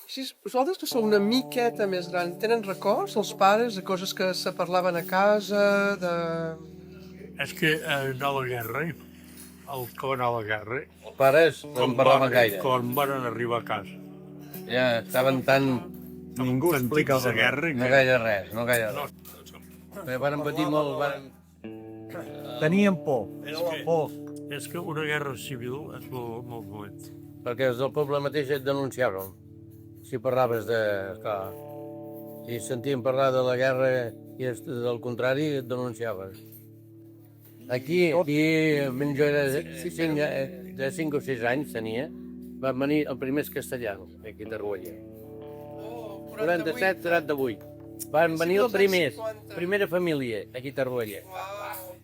Així, vosaltres que sou una miqueta més gran, tenen records, els pares, de coses que se parlaven a casa, de... És que anar a la guerra, el que va anar a la guerra, Els pares no en parlaven gaire. quan van arribar a casa. Ja estaven tan... Ningú explica la guerra. No gaire res, no gaire res. Varen patir molt, varen... Tenien por. Por. És que una guerra civil és molt dolent. Perquè els del poble mateix et denunciaven. Si parlaves de... Clar, si sentíem parlar de la guerra i del contrari, et denunciaves. Aquí, ben jo era de 5 o 6 anys tenia, van venir els primers castellans, aquí a Tarragona. 47, 78. Van venir els primers, primera família, aquí a Tarragona.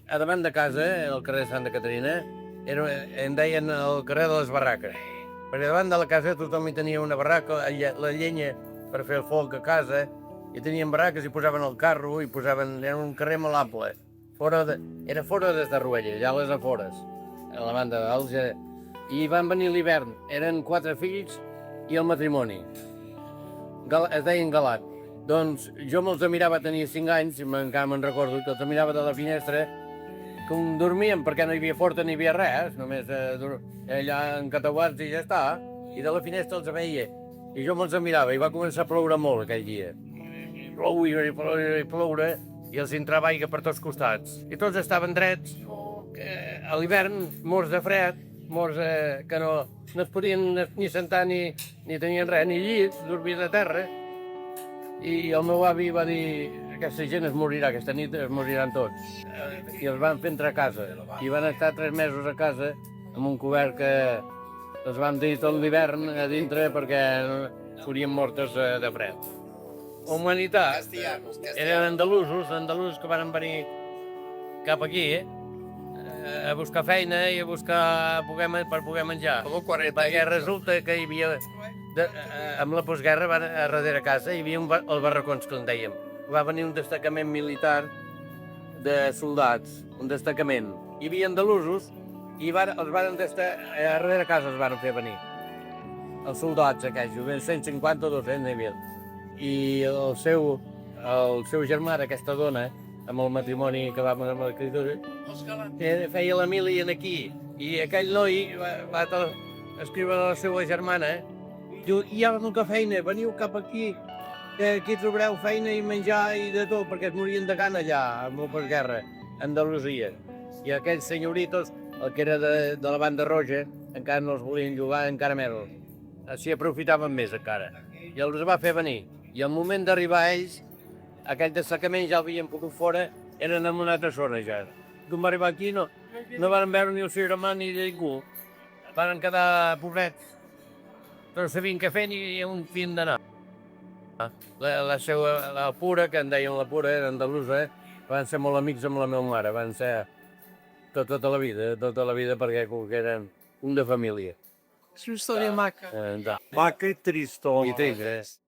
A davant de casa, al carrer de Santa Caterina, en deien el carrer de les barraques. Perquè davant de la casa tothom hi tenia una barraca, la llenya per fer el foc a casa, i tenien barraques i posaven el carro, i posaven... Era un carrer molt ample. Era fora des de Ruella, allà a les afores, a la banda d'Alge. I van venir l'hivern, eren 4 fills i el matrimoni. Es deien Galat. Doncs jo me'ls mirava, tenia 5 anys, encara me'n recordo, els mirava de la finestra, com dormíem, perquè no hi havia forta ni hi havia res, només allà encatauats i ja està, i de la finestra els veia. I jo me'ls mirava, i va començar a ploure molt aquell dia. Plou i ploure, i els entrava aigua per tots costats. I tots estaven drets, a l'hivern, morts de fred, morts que no es podien ni sentar ni tenien res, ni llits, dormien a terra. I el meu avi va dir, aquesta gent es morirà, aquesta nit es moriran tots. I els van fer entrar a casa. I van estar 3 mesos a casa amb un cobert que els van dir tot l'hivern a dintre perquè forien mortes de fred. Humanitat, eren andalusos que van venir cap aquí, a buscar feina i a buscar per poder menjar. Perquè resulta que hi havia, amb la postguerra, a darrere casa, hi havia els barracons, que en dèiem. Va venir un destacament militar de soldats, un destacament. Hi havia andalusos i els van a darrere casa els van fer venir. Els soldats aquells, 150 o 200 n'hi havia. I el seu germà d'aquesta dona, amb el matrimoni que va amb l'escriptura, feia la mili aquí. I aquell noi va escriure a la seva germana, diu, hi ha molta feina, veniu cap aquí, que aquí trobareu feina i menjar i de tot, perquè es morien de gana allà, amb la postguerra, a Andalusia. I aquells senyoritos, el que era de la banda roja, encara no els volien llogar, encara més. Així aprofitaven més encara. I els va fer venir. I al moment d'arribar a ells, aquell destacament ja l'havien pogut fora, eren en una altra zona ja. Quan va arribar aquí no van veure ni el seu germà ni ningú. Van quedar pobrets. No sabien què fer ni on fin d'anar. La Pura, que en deien la Pura, era andalusa, van ser molt amics amb la meva mare, van ser tota la vida, perquè eren un de família. És una història maca. Maca i tristona. I trist,